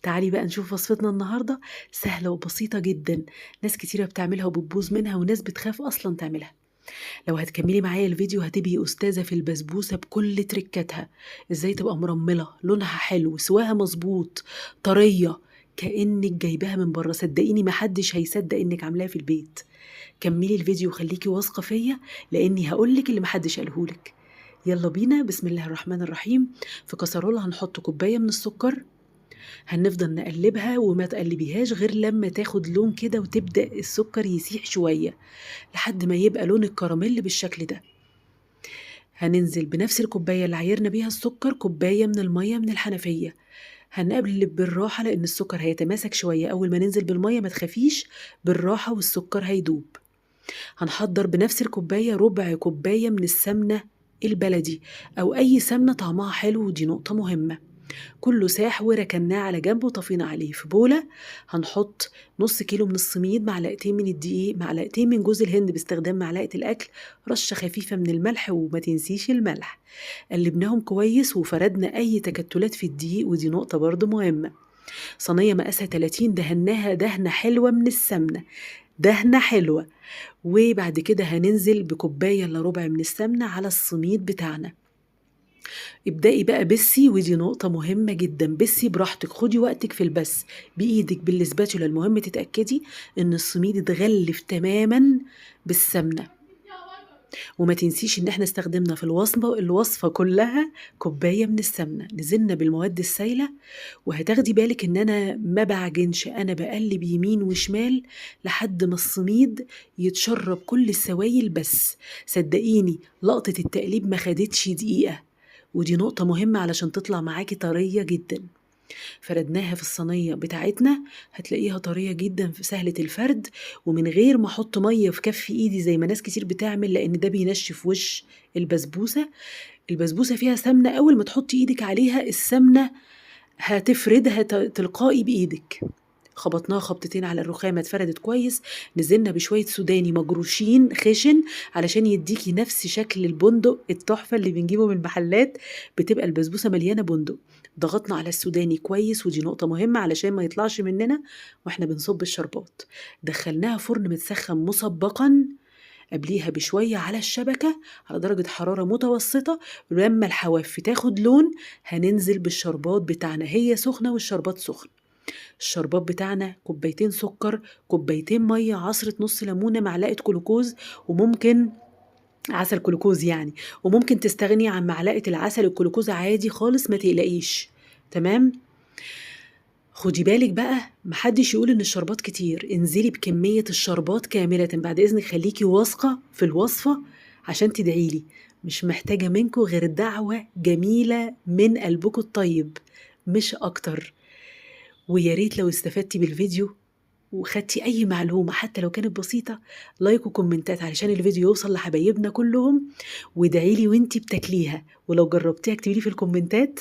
تعالي بقى نشوف وصفتنا النهاردة، سهلة وبسيطة جدًا، ناس كتيرة بتعملها وبتبوظ منها وناس بتخاف أصلًا تعملها. لو هتكمّلي معايا الفيديو هتبقي أستاذة في البسبوسة بكل تريكاتها، إزاي تبقى مرمّلة، لونها حلو، سواها مضبوط، طرية، كإنِّك جايباها من برّه، صدقيني ما حدش هيصدّق إنِّك عاملاها في البيت. كمّلي الفيديو وخليكِ واثقة فيّا، لإني هاقول لِك اللي ما حدش قاله لِك. يالّا بينا، بسم الله الرحمن الرحيم. في كسرولة هنحط كوباية من السكر، هنفضل نقلّبها وما تقلّبيهاش غير لمّا تاخد لون كده وتبدأ السكر يسيح شوية، لحد ما يبقى لون الكراميل بالشكل ده. هننزل بنفس الكوباية اللي عايرنا بيها السكر كوباية من المَيّة من الحنفية، هنقلّب بالراحة لإن السكر هيتماسك شوية، أول ما ننزل بالمَيّة ما تخافيش، بالراحة والسكر هيدوب. هنحضّر بنفس الكوباية ربع كوباية من السمنة البلدي أو أي سمنة طعمها حلو، ودي نقطة مهمة. كله ساح وركناه على جنب وطفينا عليه. في بولة هنحط نص كيلو من السميد، معلقتين من الدقيق، معلقتين من جوز الهند باستخدام معلقة الأكل، رشة خفيفة من الملح وما تنسيش الملح. قلبناهم كويس وفردنا أي تكتلات في الدقيق، ودي نقطة برضو مهمة. صينية مقاسها 30 دهناها دهنة حلوة من السمنة، دهنة حلوة. وبعد كده هننزل بكوباية إلا ربع من السمنة على السميد بتاعنا. ابدئي بقى بسي، ودي نقطة مهمة جدًا، بسي براحتك، خدي وقتك في البس، بإيدك بالسباتولا، المهم تتأكدي إن السميد اتغلف تمامًا بالسمنة. وما تنسيش إن إحنا استخدمنا في الوصفة كلها كوباية من السمنة، نزلنا بالمواد السايلة. وهتاخدي بالِك إن أنا ما باعجنش، أنا باقلّب يمين وشمال لحد ما السميد يتشرّب كل السوايل بس. صدقيني لقطة التقليب ما خدتش دقيقة، ودي نقطة مهمة علشان تطلع معاكِ طرية جدًا. فردناها في الصينية بتاعتنا، هتلاقيها طرية جدًا سهلة الفرد، ومن غير ما أحط مَيّة في كَف إيدي زي ما ناس كتير بتعمل، لإن ده بينشّف وش البسبوسة. البسبوسة فيها سمنة، أول ما تحطي إيدِك عليها السمنة هتفردها تلقائي بإيدِك. خبطناها خبطتين على الرخامة اتفردت كويس، نزلنا بشوية سوداني مجروشين خشن علشان يدّيكِ نفس شكل البندق التحفة اللي بنجيبه من المحلات، بتبقى البسبوسة مليانة بندق. ضغطنا على السوداني كويس، ودي نقطة مهمة علشان ما يطلعش مننا وإحنا بنصُب الشربات. دخّلناها فرن متسخّن مسبقًا قبليها بشوية على الشبكة على درجة حرارة متوسطة، ولمّا الحواف تاخد لون هننزل بالشربات بتاعنا، هي سخنة والشربات سخن. الشربات بتاعنا كوبايتين سكر، كوبايتين مَيّة، عصرة نُص ليمونة، معلقة جلوكوز، وممكن عسل جلوكوز يعني، وممكن تستغني عن معلقة العسل الجلوكوز عادي خالص ما تقلقيش، تمام؟ خدي بالِك بقى ما حدش يقول إن الشربات كتير، انزلي بكمية الشربات كاملةً، بعد إذنِك خليكِ واثقة في الوصفة عشان تدعي لي، مش محتاجة منكم غير دعوة جميلة من قلبكم الطيب، مش أكتر. ويا ريت لو استفدتِ بالفيديو وخدتِ أي معلومة حتى لو كانت بسيطة، لايك وكومنتات علشان الفيديو يوصل لحبايبنا كلهم، وادعي لي وأنتِ بتاكليها، ولو جربتيها اكتبي لي في الكومنتات